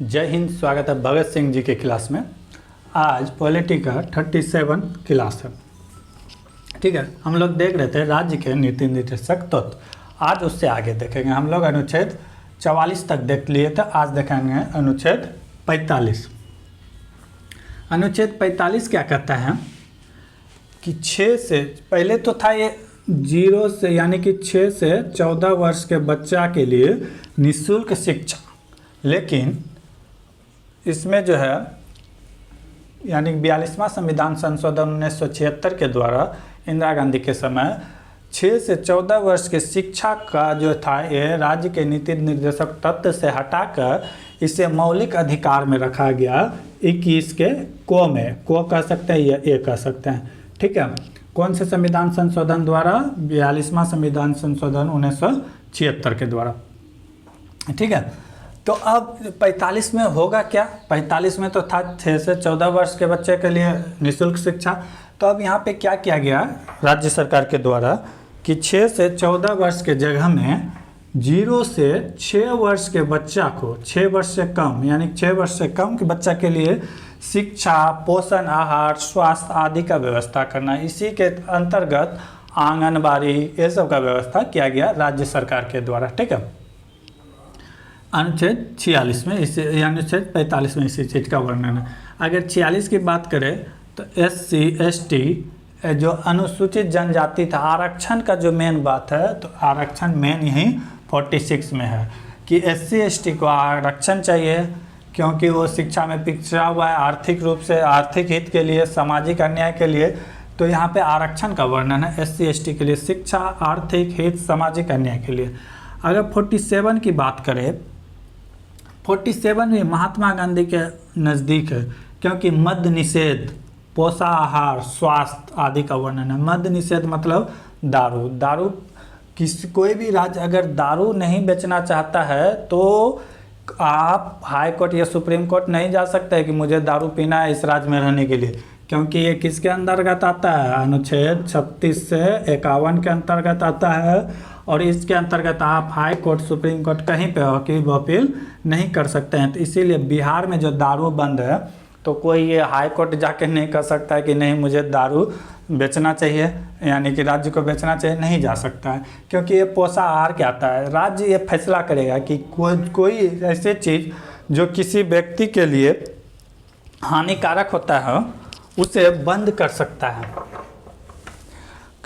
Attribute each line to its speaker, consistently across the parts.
Speaker 1: जय हिंद। स्वागत है भगत सिंह जी के क्लास में। आज पॉलिटी का 37 क्लास है। ठीक है, हम लोग देख रहे थे राज्य के नीति निर्देशक तत्व। आज उससे आगे देखेंगे। हम लोग अनुच्छेद 44 तक देख लिए थे, आज देखेंगे अनुच्छेद 45। अनुच्छेद 45 क्या कहता है कि 6 से पहले तो था ये 0 से यानी कि 6 से 14 वर्ष के बच्चा के लिए निःशुल्क शिक्षा, लेकिन इसमें जो है यानी 42वां संविधान संशोधन 1976 के द्वारा इंदिरा गांधी के समय 6 से 14 वर्ष की शिक्षा का जो था ये राज्य के नीति निर्देशक तत्व से हटाकर इसे मौलिक अधिकार में रखा गया। 21 के को में को कह सकते हैं या ए कह सकते हैं। ठीक है, कौन से संविधान संशोधन द्वारा? 42वां संविधान संशोधन 1976 के द्वारा। ठीक है, तो अब 45 में होगा क्या? 45 में तो था 6 से 14 वर्ष के बच्चे के लिए निःशुल्क शिक्षा। तो अब यहाँ पे क्या किया गया राज्य सरकार के द्वारा कि 6 से 14 वर्ष के जगह में 0 से 6 वर्ष के बच्चा को 6 वर्ष से कम यानी 6 वर्ष से कम के बच्चा के लिए शिक्षा, पोषण, आहार, स्वास्थ्य आदि का व्यवस्था करना। इसी के अंतर्गत आंगनबाड़ी ये सब का व्यवस्था किया गया राज्य सरकार के द्वारा। ठीक है, अनुच्छेद 46 में इसी अनुच्छेद 45 में इसी चीज़ का वर्णन है। अगर 46 की बात करें तो SC ST जो अनुसूचित जनजाति था, आरक्षण का जो मेन बात है तो आरक्षण मेन यही 46 में है कि SC ST को आरक्षण चाहिए क्योंकि वो शिक्षा में पिछड़ा हुआ है, आर्थिक रूप से, आर्थिक हित के लिए, सामाजिक अन्याय के लिए। तो यहाँ पे आरक्षण का वर्णन है SC ST के लिए, शिक्षा, आर्थिक हित, सामाजिक अन्याय के लिए। अगर 47 की बात करें, 47 भी महात्मा गांधी के नज़दीक है क्योंकि मद्य निषेध, पोषाहार, स्वास्थ्य आदि का वर्णन है। मद्य निषेध मतलब दारू कोई भी राज्य अगर दारू नहीं बेचना चाहता है तो आप हाई कोर्ट या सुप्रीम कोर्ट नहीं जा सकते हैं कि मुझे दारू पीना है इस राज्य में रहने के लिए, क्योंकि ये किसके अंतर्गत आता है? अनुच्छेद 36 से 51 के अंतर्गत आता है। और इसके अंतर्गत आप हाई कोर्ट, सुप्रीम कोर्ट कहीं पे अपील नहीं कर सकते हैं। तो इसीलिए बिहार में जो दारू बंद है तो कोई ये हाई कोर्ट जाके नहीं कर सकता है कि नहीं मुझे दारू बेचना चाहिए यानी कि राज्य को बेचना चाहिए, नहीं जा सकता है क्योंकि ये पोषाहार क्या आता है। राज्य ये फैसला करेगा कि कोई ऐसी चीज़ जो किसी व्यक्ति के लिए हानिकारक होता है उसे बंद कर सकता है।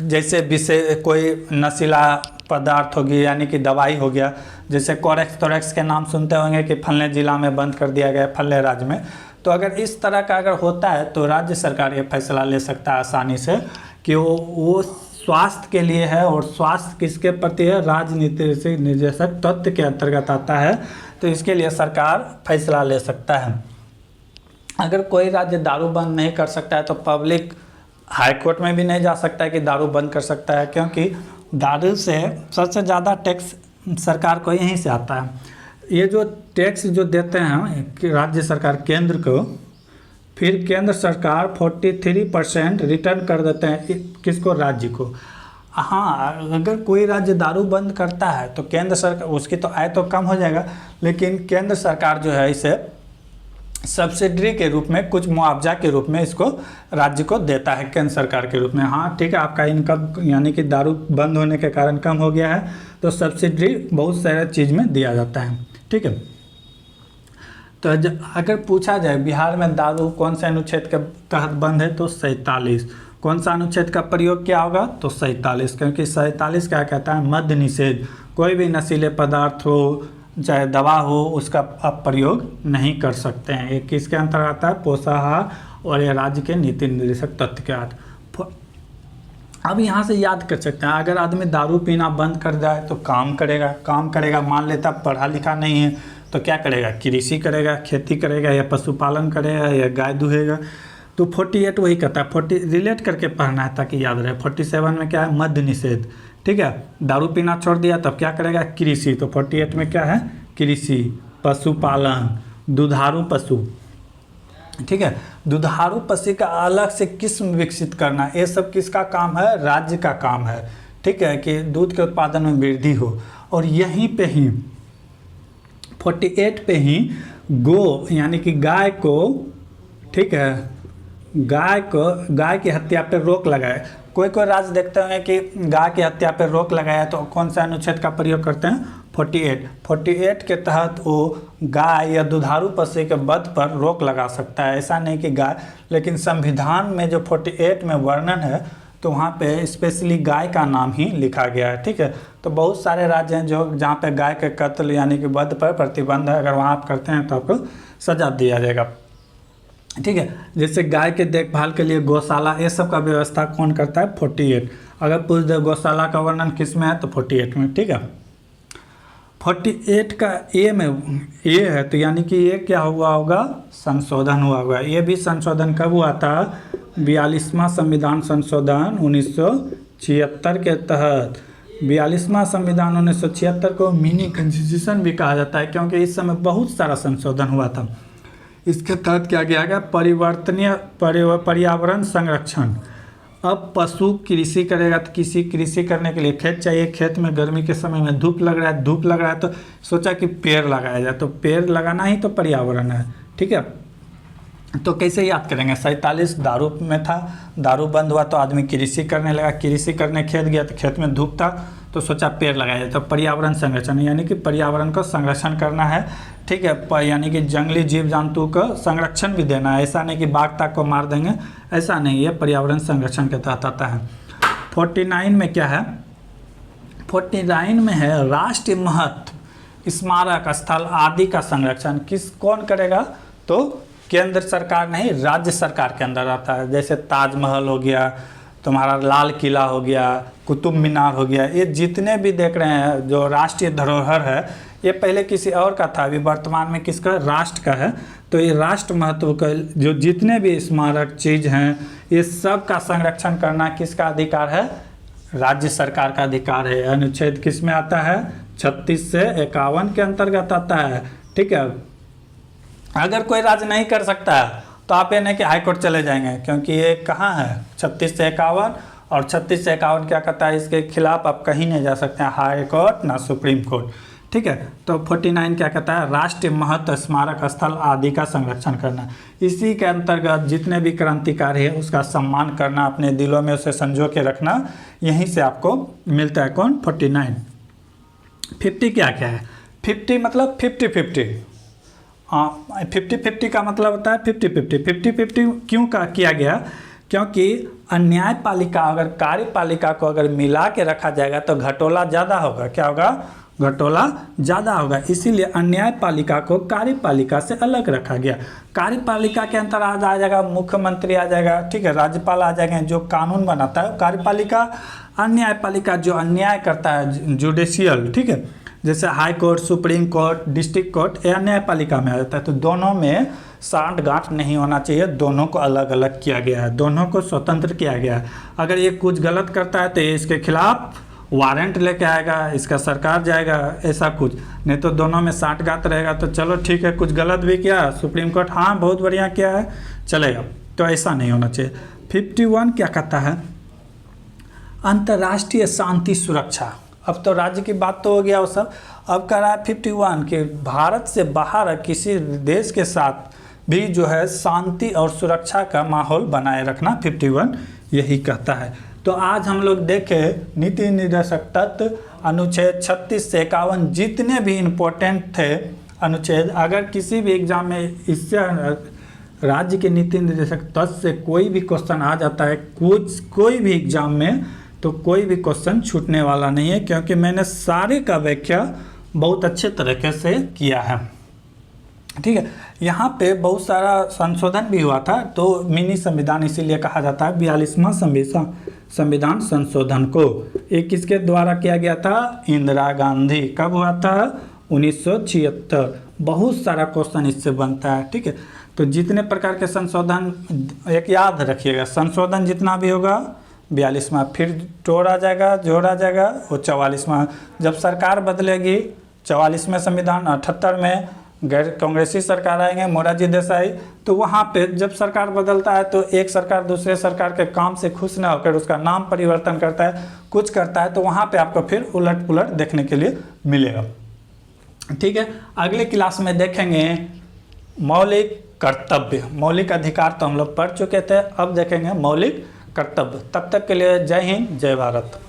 Speaker 1: जैसे विषय कोई नशीला पदार्थ होगी यानी कि दवाई हो गया, जैसे कोरेक्स के नाम सुनते होंगे कि फलने जिला में बंद कर दिया गया, फलने राज्य में। तो अगर इस तरह का अगर होता है तो राज्य सरकार ये फैसला ले सकता है आसानी से कि वो स्वास्थ्य के लिए है, और स्वास्थ्य किसके प्रति है? राजनीति से निर्देशक तत्व के अंतर्गत आता है, तो इसके लिए सरकार फैसला ले सकता है। अगर कोई राज्य दारू बंद नहीं कर सकता है तो पब्लिक हाई कोर्ट में भी नहीं जा सकता है कि दारू बंद कर सकता है, क्योंकि दारू से सबसे ज़्यादा टैक्स सरकार को यहीं से आता है। ये जो टैक्स जो देते हैं राज्य सरकार केंद्र को, फिर केंद्र सरकार 43% रिटर्न कर देते हैं किसको? राज्य को। हाँ, अगर कोई राज्य दारू बंद करता है तो केंद्र सरकार उसकी तो आय तो कम हो जाएगा, लेकिन केंद्र सरकार जो है इसे सब्सिडी के रूप में, कुछ मुआवजा के रूप में इसको राज्य को देता है केंद्र सरकार के रूप में। हाँ ठीक है, आपका इनकम यानी कि दारू बंद होने के कारण कम हो गया है तो सब्सिडी बहुत सारे चीज़ में दिया जाता है। ठीक है, तो अगर पूछा जाए बिहार में दारू कौन से अनुच्छेद के तहत बंद है तो 47। कौन सा अनुच्छेद का प्रयोग क्या होगा? तो 47, क्योंकि 47 क्या कहता है? मद्य निषेध। कोई भी नशीले पदार्थ हो चाहे दवा हो उसका आप प्रयोग नहीं कर सकते हैं। ये किसके अंतर्गत आता है? पोषाहार, और ये राज्य के नीति निर्देशक तत्व के तहत। अब यहाँ से याद कर सकते हैं, अगर आदमी दारू पीना बंद कर जाए तो काम करेगा। मान लेता पढ़ा लिखा नहीं है तो क्या करेगा? कृषि करेगा, खेती करेगा, या पशुपालन करेगा, या गाय दूहेगा। तो 48 वही कहता है, 40 रिलेट करके पढ़ना है ताकि याद रहे। 47 में क्या है? मद्य निषेध। ठीक है, दारू पीना छोड़ दिया तब क्या करेगा? कृषि। तो 48 में क्या है? कृषि, पशुपालन, दुधारू पशु। ठीक है, दुधारू पशु का अलग से किस्म विकसित करना, ये सब किसका काम है? राज्य का काम है। ठीक है, कि दूध के उत्पादन में वृद्धि हो। और यहीं पे ही 48 पे ही गो यानी कि गाय को, ठीक है, गाय की हत्या पर रोक लगाए। कोई कोई राज्य देखते हैं कि गाय की हत्या पर रोक लगाया तो कौन सा अनुच्छेद का प्रयोग करते हैं? 48 के तहत वो गाय या दुधारू पशु के वध पर रोक लगा सकता है। ऐसा नहीं कि गाय, लेकिन संविधान में जो 48 में वर्णन है तो वहाँ पे स्पेशली गाय का नाम ही लिखा गया है, ठीक है। तो बहुत सारे राज्य हैं जो जहाँ पे गाय के कत्ल यानी कि वध पर प्रतिबंध है, अगर वहाँ आप करते हैं तो आपको सजा दिया जाएगा, ठीक है। जैसे गाय के देखभाल के लिए गौशाला, ये सब का व्यवस्था कौन करता है? 48। अगर पूछ दे गौशाला का वर्णन किस में है तो 48 में, ठीक है। 48 का ए में ए है तो यानी कि ये क्या हुआ होगा? संशोधन हुआ होगा। ये भी संशोधन कब हुआ था? 42वां संविधान संशोधन 1976 के तहत। 42वां संविधान 1976 को मिनी कॉन्स्टिट्यूशन भी कहा जाता है क्योंकि इस समय बहुत सारा संशोधन हुआ था। इसके तहत क्या किया गया? पर्यावरण संरक्षण। अब पशु कृषि करेगा तो कृषि करने के लिए खेत चाहिए। खेत में गर्मी के समय में धूप लग रहा है तो सोचा कि पेड़ लगाया जाए, तो पेड़ लगाना ही तो पर्यावरण है, ठीक है। तो कैसे याद करेंगे? 47 दारू में था, दारू बंद हुआ तो आदमी कृषि करने लगा, कृषि करने खेत गया तो खेत में धूप था तो सोचा पेड़ लगाया जाए। तो पर्यावरण संरक्षण यानी कि पर्यावरण को संरक्षण करना है, ठीक है। यानी कि जंगली जीव जंतु को संरक्षण भी देना है। ऐसा नहीं कि बाघ ताक को मार देंगे, ऐसा नहीं है, पर्यावरण संरक्षण के तहत आता है। 49 में क्या है? 49 में है राष्ट्रीय महत्व स्मारक स्थल आदि का संरक्षण। कौन करेगा? तो केंद्र सरकार नहीं, राज्य सरकार के अंदर आता है। जैसे ताजमहल हो गया, तुम्हारा लाल किला हो गया, कुतुब मीनार हो गया, ये जितने भी देख रहे हैं जो राष्ट्रीय धरोहर है, ये पहले किसी और का था, अभी वर्तमान में किसका? राष्ट्र का है। तो ये राष्ट्र महत्व का जो जितने भी स्मारक चीज़ हैं, ये सब का संरक्षण करना किसका अधिकार है? राज्य सरकार का अधिकार है। अनुच्छेद किस में आता है? 36 से 51 के अंतर्गत आता है, ठीक है। अगर कोई राज्य नहीं कर सकता है तो आप ये नहीं कि हाईकोर्ट चले जाएंगे, क्योंकि ये कहाँ है? 36 से 51, और 36 से 51 क्या कहता है? इसके खिलाफ आप कहीं नहीं जा सकते हैं, हाई कोर्ट ना सुप्रीम कोर्ट, ठीक है। तो 49 क्या कहता है? राष्ट्रीय महत्व स्मारक स्थल आदि का संरक्षण करना। इसी के अंतर्गत जितने भी क्रांतिकारी है उसका सम्मान करना, अपने दिलों में उसे संजो के रखना, यहीं से आपको मिलता है। कौन? 49। 50 क्या क्या है? 50 मतलब 50-50। 50-50 का मतलब होता है 50-50। 50-50 क्यों किया गया? क्योंकि न्यायपालिका अगर कार्यपालिका को अगर मिला के रखा जाएगा तो घटोला ज़्यादा होगा। क्या होगा? घटोला ज़्यादा होगा। इसीलिए न्यायपालिका को कार्यपालिका से अलग रखा गया। कार्यपालिका के अंतर आ जाएगा मुख्यमंत्री आ जाएगा, ठीक है, राज्यपाल आ जाएंगे, जो कानून बनाता है कार्यपालिका। न्यायपालिका जो अन्याय करता है जुडिशियल, ठीक है, जैसे high court, supreme court, district court, यह न्यायपालिका में आ जाता है। तो दोनों में सांठ गांठ नहीं होना चाहिए, दोनों को अलग अलग किया गया है, दोनों को स्वतंत्र किया गया है। अगर ये कुछ गलत करता है तो ये इसके खिलाफ वारंट लेके आएगा, इसका सरकार जाएगा, ऐसा कुछ नहीं। तो दोनों में सांठ गांठ रहेगा तो चलो ठीक है, कुछ गलत भी किया सुप्रीम कोर्ट, हाँ बहुत बढ़िया किया है, चलेगा। तो ऐसा नहीं होना चाहिए। 51 क्या कहता है? अंतर्राष्ट्रीय शांति सुरक्षा। अब तो राज्य की बात तो हो गया वो सब, अब कह रहा है 51 कि भारत से बाहर किसी देश के साथ भी जो है शांति और सुरक्षा का माहौल बनाए रखना 51 यही कहता है। तो आज हम लोग देखें नीति निर्देशक तत्व अनुच्छेद 36 से 51 जितने भी इम्पोर्टेंट थे अनुच्छेद, अगर किसी भी एग्जाम में इससे राज्य के नीति निर्देशक तत्व से कोई भी क्वेश्चन आ जाता है कोई भी एग्जाम में, तो कोई भी क्वेश्चन छूटने वाला नहीं है, क्योंकि मैंने सारे का व्याख्या बहुत अच्छे तरीके से किया है, ठीक है। यहाँ पे बहुत सारा संशोधन भी हुआ था, तो मिनी संविधान इसीलिए कहा जाता है 42वां संविधान संशोधन को। एक किसके द्वारा किया गया था? इंदिरा गांधी। कब हुआ था? 1976। बहुत सारा क्वेश्चन इससे बनता है, ठीक है। तो जितने प्रकार के संशोधन एक याद रखिएगा, संशोधन जितना भी होगा 42वां, फिर जोड़ा जाएगा वो 44वां। जब सरकार बदलेगी 44वें संविधान 78 में गैर कांग्रेसी सरकार आएंगे, मोरारजी देसाई, तो वहाँ पे जब सरकार बदलता है तो एक सरकार दूसरे सरकार के काम से खुश न होकर उसका नाम परिवर्तन करता है, कुछ करता है, तो वहाँ पे आपको फिर उलट पुलट देखने के लिए मिलेगा। ठीक है, अगले क्लास में देखेंगे मौलिक कर्तव्य। मौलिक अधिकार तो हम लोग पढ़ चुके थे, अब देखेंगे मौलिक कर्तव्य। तब तक के लिए जय हिंद, जय भारत।